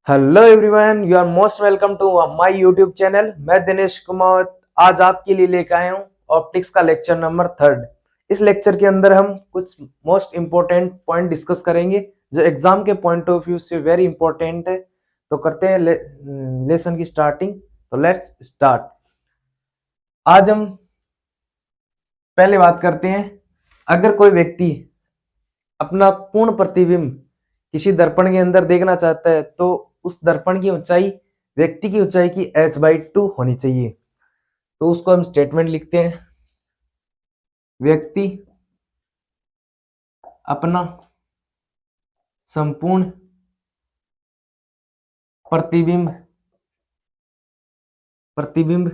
Hello everyone, you are most welcome to my YouTube channel. मैं दिनेश कुमार आज आपके लिए लेकर आया हूँ ऑप्टिक्स का लेक्चर नंबर 3। इस लेक्चर के अंदर हम कुछ मोस्ट इम्पोर्टेंट पॉइंट डिस्कस करेंगे जो एग्जाम के पॉइंट ऑफ व्यू से वेरी इंपॉर्टेंट है। तो करते हैं लेसन की स्टार्टिंग। तो लेट्स स्टार्ट। आज हम पहले बात करते हैं, अगर कोई व्यक्ति अपना पूर्ण प्रतिबिंब किसी दर्पण के अंदर देखना चाहता है तो उस दर्पण की ऊंचाई व्यक्ति की ऊंचाई की h/2 होनी चाहिए। तो उसको हम स्टेटमेंट लिखते हैं, व्यक्ति अपना संपूर्ण प्रतिबिंब प्रतिबिंब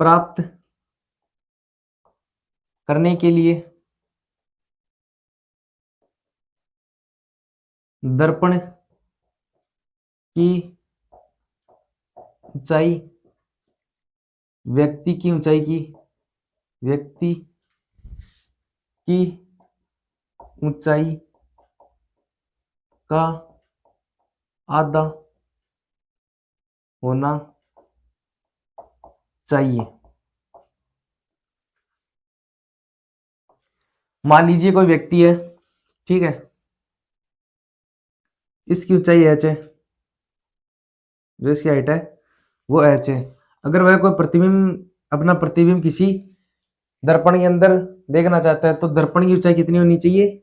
प्राप्त करने के लिए दर्पण की ऊंचाई व्यक्ति की ऊंचाई का आधा होना चाहिए। मान लीजिए कोई व्यक्ति है, ठीक है, इसकी ऊंचाई h है, जो इसकी हाइट है वो h है। अगर वह कोई अपना प्रतिबिंब किसी दर्पण के अंदर देखना चाहता है तो दर्पण की ऊंचाई कितनी होनी चाहिए,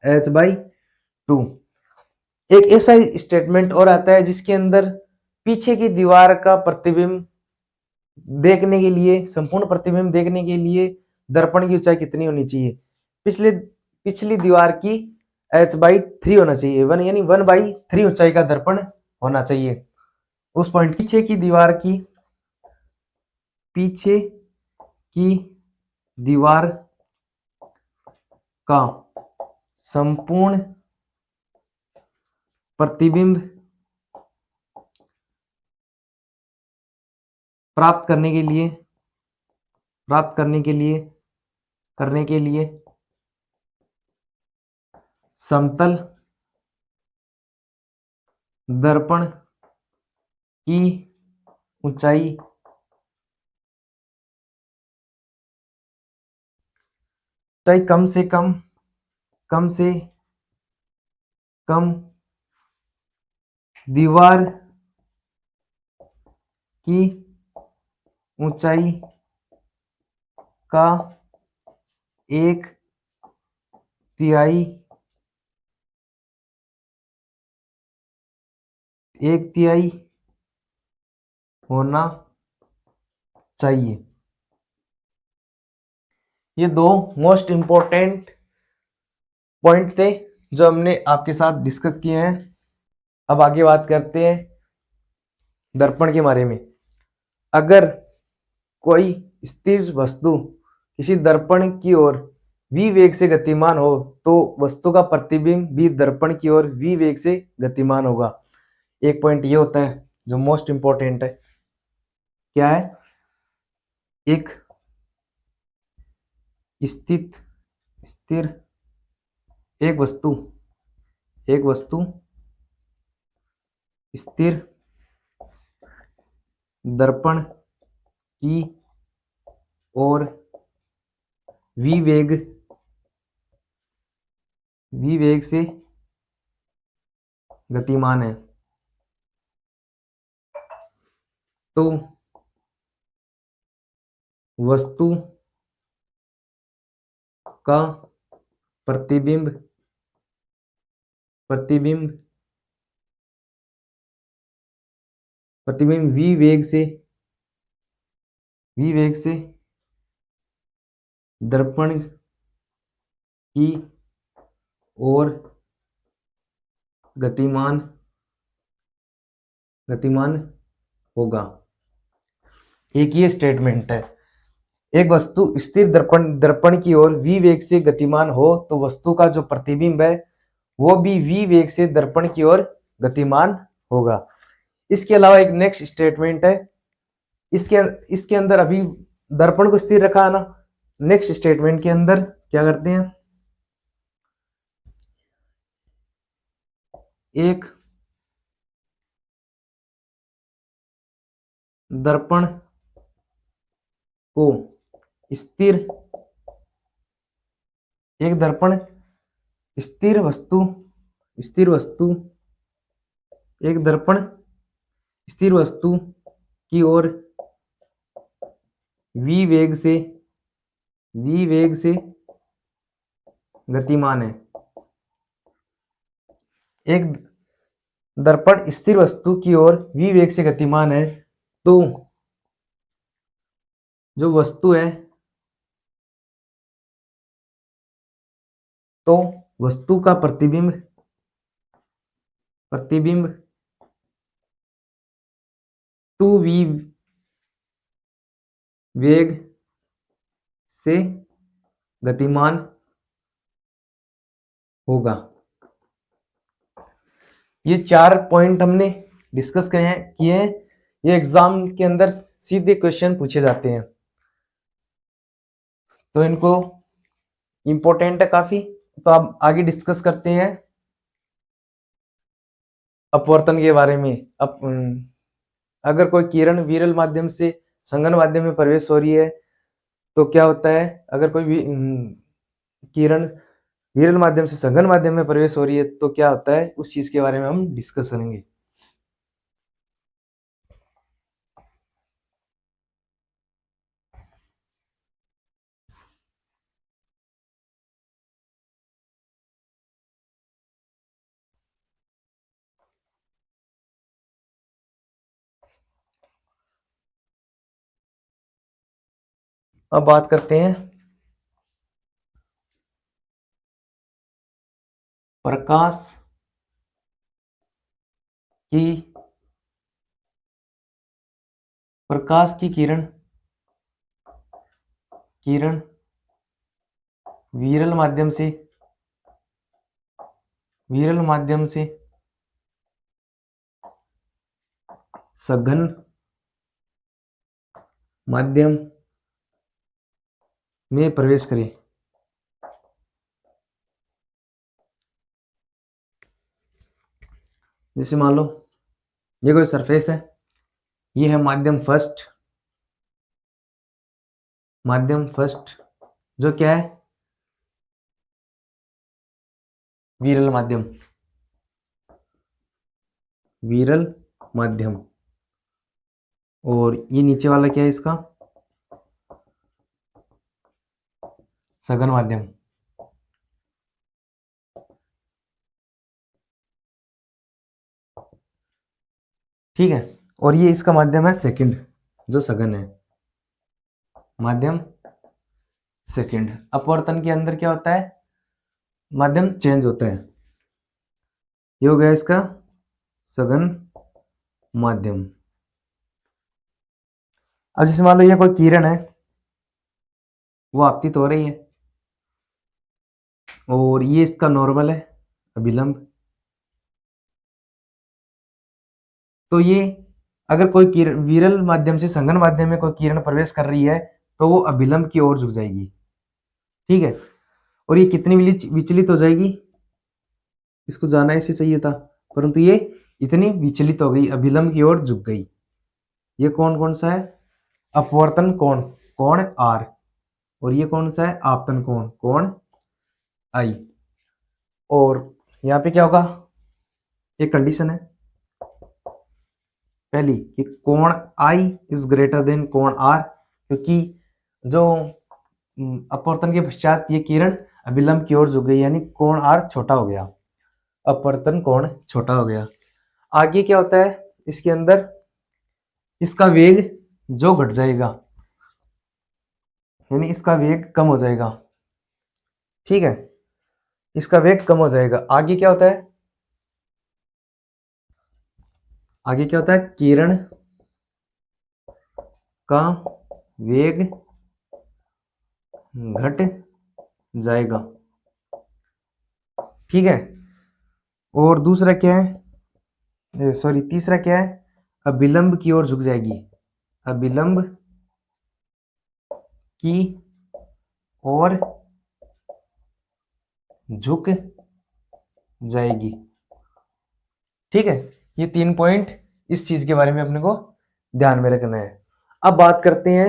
h/2। एक ऐसा स्टेटमेंट और आता है जिसके अंदर पीछे की दीवार का प्रतिबिंब देखने के लिए, संपूर्ण प्रतिबिंब देखने के लिए दर्पण की ऊंचाई कितनी होनी चाहिए, पिछली दीवार की h/3 होना चाहिए। 1 यानी 1/3 ऊंचाई का दर्पण होना चाहिए। उस पॉइंट पीछे की दीवार का संपूर्ण प्रतिबिंब प्राप्त करने के लिए समतल दर्पण की ऊंचाई कम से कम दीवार की ऊंचाई का 1/3 होना चाहिए। ये दो मोस्ट इंपॉर्टेंट पॉइंट थे जो हमने आपके साथ डिस्कस किए हैं। अब आगे बात करते हैं दर्पण के बारे में। अगर कोई स्थिर वस्तु किसी दर्पण की ओर v वेग से गतिमान हो तो वस्तु का प्रतिबिंब भी दर्पण की ओर v वेग से गतिमान होगा। एक पॉइंट ये होता है जो मोस्ट इंपॉर्टेंट है, क्या है, एक स्थिर एक वस्तु स्थिर दर्पण की ओर v वेग से गतिमान है तो वस्तु का प्रतिबिंब v वेग से दर्पण की ओर गतिमान होगा। एक ये स्टेटमेंट है, एक वस्तु स्थिर दर्पण की ओर v वेग से गतिमान हो तो वस्तु का जो प्रतिबिंब है वो भी v वेग से दर्पण की ओर गतिमान होगा। इसके अलावा एक नेक्स्ट स्टेटमेंट है, इसके अंदर अभी दर्पण को स्थिर रखा है ना, नेक्स्ट स्टेटमेंट के अंदर क्या करते हैं, एक दर्पण को स्थिर एक दर्पण स्थिर वस्तु एक दर्पण स्थिर वस्तु की ओर v वेग से गतिमान है। एक दर्पण स्थिर वस्तु की ओर v वेग से गतिमान है, तो जो वस्तु है, तो वस्तु का प्रतिबिंब 2v वेग से गतिमान होगा। ये 4 पॉइंट हमने डिस्कस किए हैं। ये एग्जाम के अंदर सीधे क्वेश्चन पूछे जाते हैं, तो इनको इंपॉर्टेंट है काफी। तो अब आगे डिस्कस करते हैं अपवर्तन के बारे में। अगर कोई किरण विरल माध्यम से संघन माध्यम में प्रवेश हो रही है तो क्या होता है। अगर कोई किरण विरल माध्यम से संघन माध्यम में प्रवेश हो रही है तो क्या होता है, उस चीज के बारे में हम डिस्कस करेंगे। अब बात करते हैं प्रकाश की किरण विरल माध्यम से सघन माध्यम में प्रवेश करे। जैसे मान लो ये कोई सरफेस है, ये है माध्यम फर्स्ट जो क्या है, विरल माध्यम। और ये नीचे वाला क्या है, इसका सघन माध्यम। ठीक है, और ये इसका माध्यम है सेकंड, जो सघन है, माध्यम सेकंड। अपवर्तन के अंदर क्या होता है, माध्यम चेंज होता है। ये हो गया इसका सघन माध्यम। अब जैसे मान लो ये कोई किरण है, वो आपतित हो रही है, और ये इसका नॉर्मल है, अभिलंब। तो ये अगर कोई किरण विरल माध्यम से संघन माध्यम में कोई किरण प्रवेश कर रही है तो वो अभिलंब की ओर झुक जाएगी। ठीक है, और ये कितनी विचलित हो जाएगी, इसको जाना ऐसे चाहिए था, परंतु ये इतनी विचलित हो गई, अभिलंब की ओर झुक गई। ये कौन सा है, अपवर्तन कोण आर, और ये कौन सा है, आपतन कोण आई। और यहाँ पे क्या होगा, एक कंडीशन है पहली कि कोण आई इज ग्रेटर देन कोण आर, क्योंकि जो अपवर्तन के पश्चात ये किरण अभिलंब की ओर झुक गई, यानी कोण आर छोटा हो गया, अपवर्तन कोण छोटा हो गया। आगे क्या होता है, इसके अंदर इसका वेग जो घट जाएगा, यानी इसका वेग कम हो जाएगा। ठीक है, इसका वेग कम हो जाएगा। आगे क्या होता है, किरण का वेग घट जाएगा। ठीक है, और दूसरा क्या है, सॉरी तीसरा क्या है, अभिलंब की ओर झुक जाएगी, अभिलंब की ओर झुक जाएगी। ठीक है, ये 3 पॉइंट इस चीज के बारे में अपने को ध्यान में रखना है। अब बात करते हैं,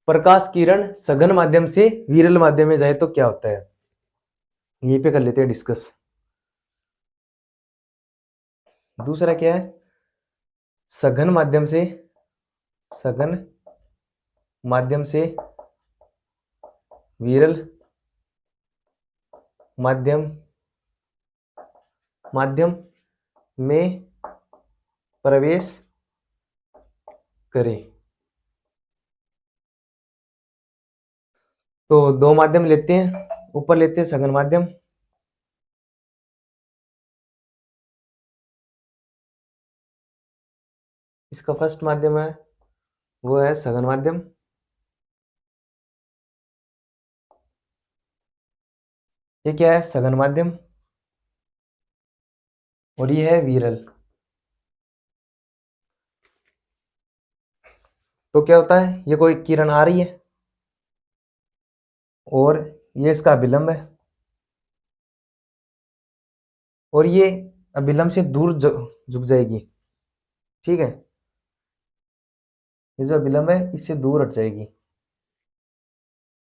प्रकाश किरण सघन माध्यम से विरल माध्यम में जाए तो क्या होता है, यहीं पे कर लेते हैं डिस्कस। दूसरा क्या है, सघन माध्यम से, सघन माध्यम से विरल माध्यम में प्रवेश करें। तो दो माध्यम लेते हैं, ऊपर लेते हैं सघन माध्यम, इसका फर्स्ट माध्यम है वो है सघन माध्यम, ये क्या है सघन माध्यम, और ये है विरल। तो क्या होता है, ये कोई किरण आ रही है और ये इसका अभिलंब है, और ये अभिलंब से दूर झुक जाएगी। ठीक है, ये जो अभिलंब है इससे दूर हट जाएगी,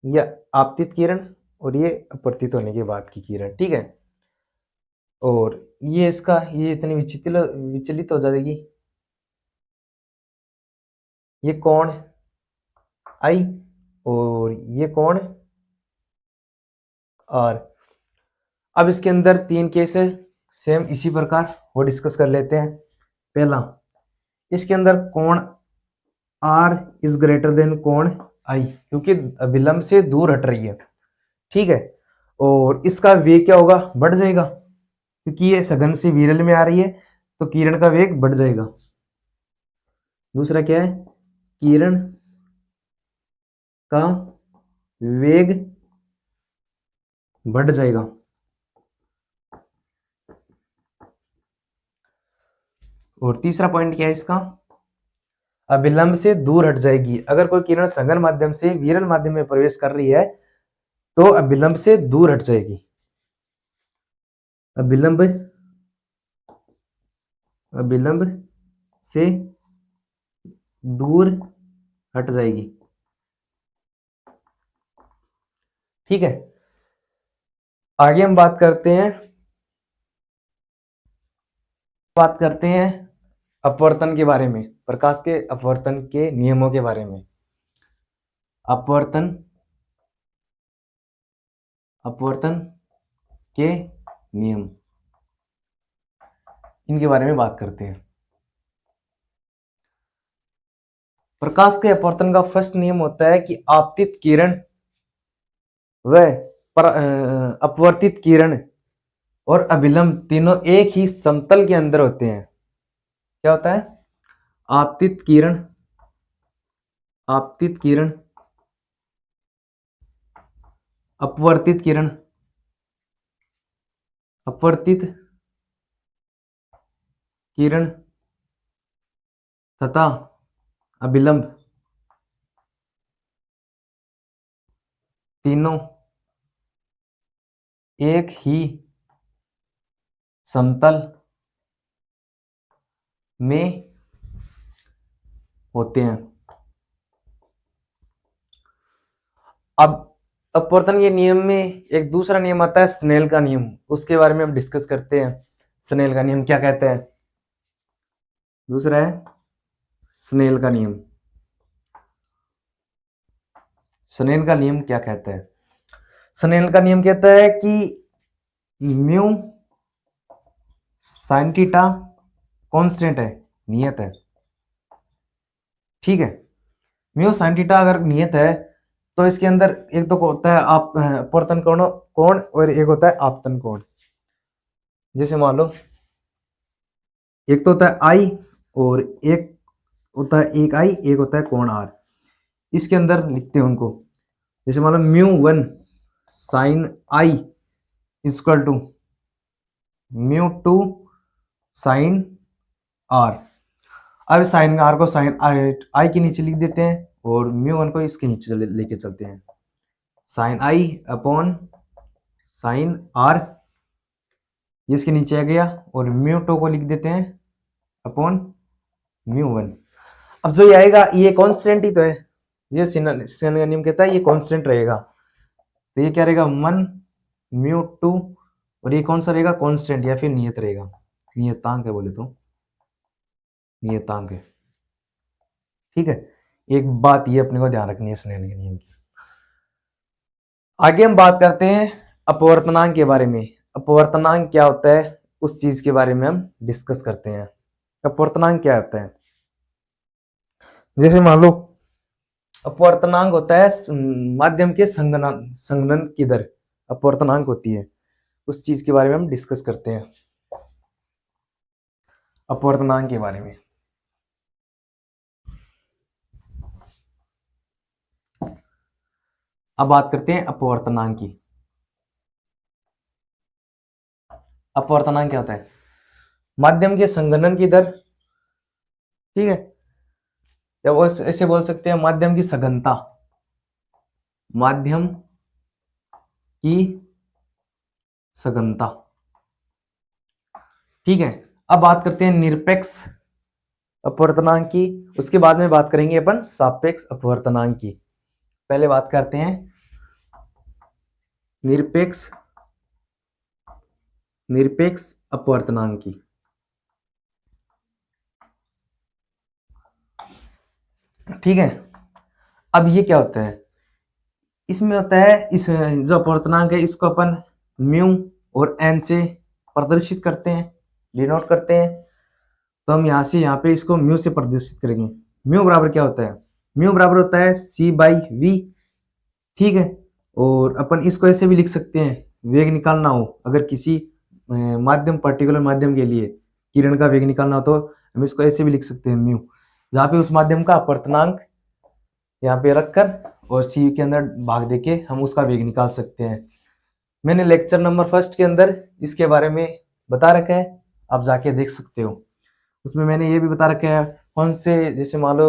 ये आपतित किरण और ये अपवर्तित होने के बाद की किरण। ठीक है, और ये इसका ये इतनी विचलित हो जाएगी, ये कोण आई और ये कोण आर। अब इसके अंदर 3 केस है, सेम इसी प्रकार वो डिस्कस कर लेते हैं। पहला, इसके अंदर कोण आर इज ग्रेटर देन कोण आई, क्योंकि अभिलंब से दूर हट रही है। ठीक है, और इसका वेग क्या होगा, बढ़ जाएगा, क्योंकि ये सघन से विरल में आ रही है तो किरण का वेग बढ़ जाएगा। दूसरा क्या है, किरण का वेग बढ़ जाएगा। और तीसरा पॉइंट क्या है इसका, अभिलंब से दूर हट जाएगी। अगर कोई किरण सघन माध्यम से विरल माध्यम में प्रवेश कर रही है तो अभिलंब से दूर हट जाएगी, अभिलंब से दूर हट जाएगी। ठीक है, आगे हम बात करते हैं अपवर्तन के बारे में, प्रकाश के अपवर्तन के नियमों के बारे में। अपवर्तन के नियम, इनके बारे में बात करते हैं। प्रकाश के अपवर्तन का फर्स्ट नियम होता है कि आपतित किरण व अपवर्तित किरण और अभिलंब तीनों एक ही समतल के अंदर होते हैं। क्या होता है, आपतित किरण अपवर्तित किरण तथा अभिलंब तीनों एक ही समतल में होते हैं। अब अपवर्तन के नियम में एक दूसरा नियम आता है स्नेल का नियम, उसके बारे में हम डिस्कस करते हैं। स्नेल का नियम क्या कहता है, दूसरा है स्नेल का नियम। स्नेल का नियम क्या कहता है, स्नेल का नियम कहता है कि म्यू साइन थीटा कांस्टेंट है, नियत है। ठीक है, म्यू साइन थीटा अगर नियत है तो इसके अंदर एक तो होता है आप अपवर्तन कोण और एक होता है आपतन कोण। जैसे मान लो एक तो होता है आई और एक होता है एक आई, एक होता है कोण आर। इसके अंदर लिखते हैं उनको, जैसे मान लो mu 1 sine i equal to mu 2 sine r. अब साइन आर को साइन आई के नीचे लिख देते हैं और म्यू 1 को इसके नीचे लेके चलते हैं, sine i upon sine r ये इसके नीचे आ गया, और μ2 को लिख देते हैं अपॉन μ1। अब जो ये आएगा ये कांस्टेंट ही तो है, ये स्नेल का नियम कहता है ये कांस्टेंट रहेगा, तो ये क्या रहेगा 1 μ2, और ये कौन सा रहेगा कांस्टेंट या फिर नियत रहेगा, नियतांक है बोले तो, नियतांक है। ठीक है, एक बात ये अपने को ध्यान रखनी है स्नेल के नियम की। आगे हम बात करते हैं अपवर्तनांक के बारे में। अपवर्तनांक क्या होता है उस चीज के बारे में हम डिस्कस करते हैं। अपवर्तनांक क्या होता है, जैसे मान लो अपवर्तनांक होता है माध्यम के संघनन की दर, अपवर्तनांक होती है, उस चीज के बारे में हम डिस्कस करते हैं अपवर्तनांक के बारे में। अब बात करते हैं अपवर्तनांक की। अपवर्तनांक क्या होता है, माध्यम के संघनन की दर, ठीक है, या वो ऐसे बोल सकते हैं माध्यम की सघनता, माध्यम की सघनता। ठीक है, अब बात करते हैं निरपेक्ष अपवर्तनांक की, उसके बाद में बात करेंगे अपन सापेक्ष अपवर्तनांक की। पहले बात करते हैं निरपेक्ष अपवर्तनांक की। ठीक है, अब ये क्या होता है, इसमें होता है इस जो अपवर्तनांक है इसको अपन म्यू और एन से प्रदर्शित करते हैं, डिनोट करते हैं। तो हम यहाँ से यहाँ पे इसको म्यू से प्रदर्शित करेंगे। म्यू बराबर क्या होता है, म्यू बराबर होता है c/v। ठीक है, और अपन इसको ऐसे भी लिख सकते हैं, वेग निकालना हो अगर किसी माध्यम पर्टिकुलर माध्यम के लिए किरण का वेग निकालना हो तो हम इसको ऐसे भी लिख सकते हैं म्यू, जहाँ पे उस माध्यम का अपवर्तनांक यहाँ पे रखकर और सी के अंदर भाग देके हम उसका वेग निकाल सकते हैं। मैंने लेक्चर नंबर 1 के अंदर इसके बारे में बता रखा है, आप जाके देख सकते हो। उसमें मैंने ये भी बता रखा है कौन से, जैसे मान लो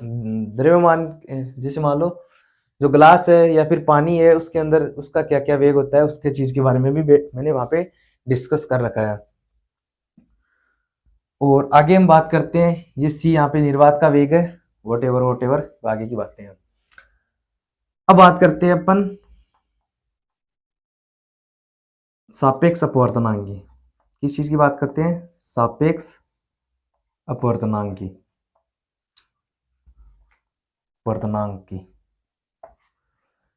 द्रव्यमान, जैसे मान लो जो ग्लास है या फिर पानी है उसके अंदर उसका क्या क्या वेग होता है, उसके चीज के बारे में भी मैंने वहां पे डिस्कस कर रखा है। और आगे हम बात करते हैं, ये सी यहाँ पे निर्वात का वेग है, वोट एवर आगे की बातें हैं। अब बात करते हैं अपन सापेक्ष अपवर्तनांक की। किस चीज की बात करते हैं, सापेक्ष अपवर्तनांक की, अपवर्तनांक की।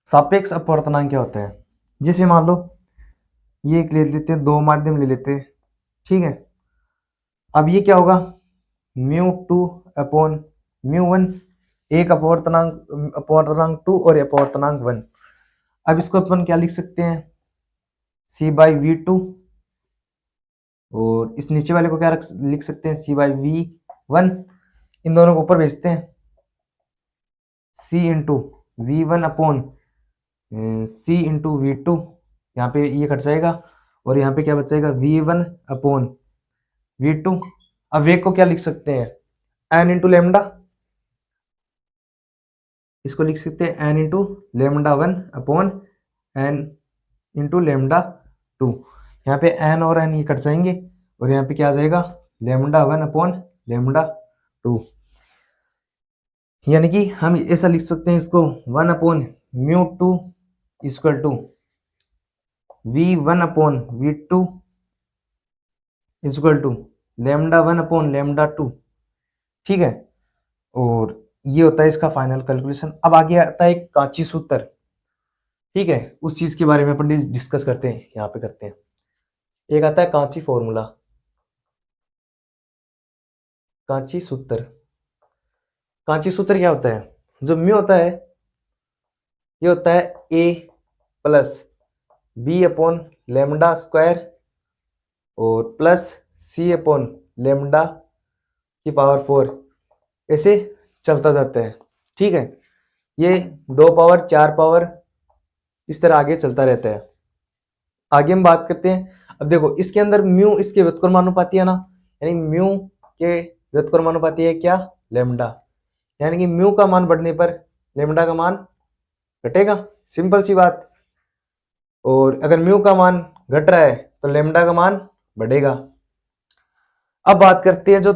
सापेक्ष अपवर्तनांक क्या होता है, जैसे मान लो ये ले लेते हैं, दो माध्यम ले लेते हैं। ठीक है, अब ये क्या होगा μ2 अपॉन μ1, एक अपवर्तनांक 2 और अपवर्तनांक 1। अब इसको अपन क्या लिख सकते हैं c/v2, और इस नीचे वाले को क्या लिख सकते हैं c/v1। इन दोनों को ऊपर भेजते हैं, c into v1 upon c into v2, यहाँ पे ये कट जाएगा और यहाँ पे क्या बचेगा v1 अपॉन v2। अब वेग को क्या लिख सकते हैं n इंटू लेमडा, इसको लिख सकते हैं n into lambda 1 upon n into lambda 2। यहाँ पे n और n ये कट जाएंगे और यहाँ पे क्या आ जाएगा लेमडा 1 अपॉन लेमडा 2। यानी कि हम ऐसा लिख सकते हैं इसको 1 upon μ2 equal to v1 upon v2 equal to lambda 1 upon lambda 2। ठीक है, और ये होता है इसका फाइनल कैलकुलेशन। अब आगे आता है कांची सूत्र। ठीक है, उस चीज के बारे में अपन डिस्कस करते हैं, यहाँ पे करते हैं। एक आता है कांची फॉर्मूला, कांची सूत्र। कांची सूत्र क्या होता है, जो म्यू होता है ये होता है a plus B upon lambda square और प्लस c अपॉन लेमडा की पावर 4, ऐसे चलता जाता है। ठीक है, ये 2 पावर 4 पावर इस तरह आगे चलता रहता है। आगे हम बात करते हैं, अब देखो इसके अंदर म्यू इसके व्युत्क्रमानुपाती है ना, यानी म्यू के व्युत्क्रमानुपाती है क्या लेमडा, यानी कि म्यू का मान बढ़ने पर लेमडा का मान घटेगा, सिंपल सी बात। और अगर म्यू का मान घट रहा है तो लेमडा का मान बढ़ेगा। अब बात करते हैं जो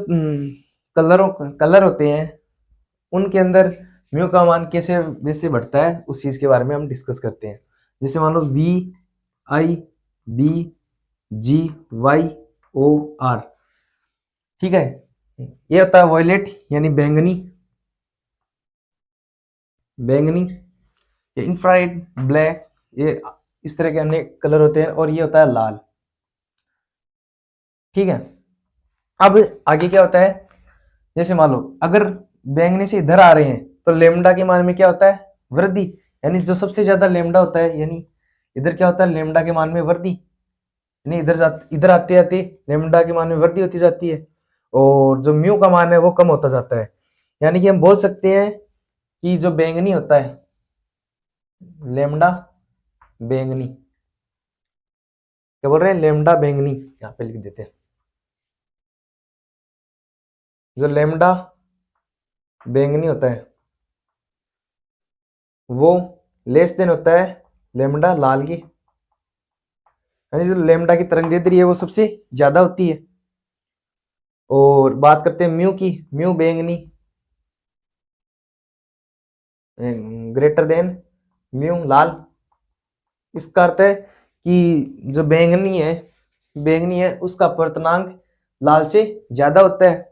कलर होते हैं उनके अंदर म्यू का मान कैसे वैसे बढ़ता है, उस चीज के बारे में हम डिस्कस करते हैं। जैसे मान लो VIBGYOR, ठीक है, ये होता है वॉयलेट यानी बैंगनी, ये इंफ्रारेड ब्लैक, ये इस तरह के अनेक कलर होते हैं, और ये होता है लाल, ठीक है। अब आगे क्या होता है, जैसे मान लो अगर बैंगनी से इधर आ रहे हैं तो लेमडा के मान में क्या होता है, वृद्धि, यानी जो सबसे ज्यादा लेमडा होता है, यानी इधर क्या होता है, लेमडा के मान में वृद्धि, यानी इधर आते आते लेमडा के मान में वृद्धि होती जाती है, और जो म्यू का मान है वो कम होता जाता है। यानी कि हम बोल सकते हैं कि जो बैंगनी होता है, लेमडा बैंगनी, क्या बोल रहे हैं, लेमडा बैंगनी, यहाँ पे लिख देते हैं। जो लेमडा बैंगनी होता है वो लेस देन होता है लेमडा लाल की, यानी जो लेमडा की तरंग दैर्ध्य है वो सबसे ज्यादा होती है। और बात करते हैं म्यू की, म्यू बैंगनी ग्रेटर देन म्यू लाल। इसका अर्थ है कि जो बैंगनी है उसका अपवर्तनांक लाल से ज्यादा होता है,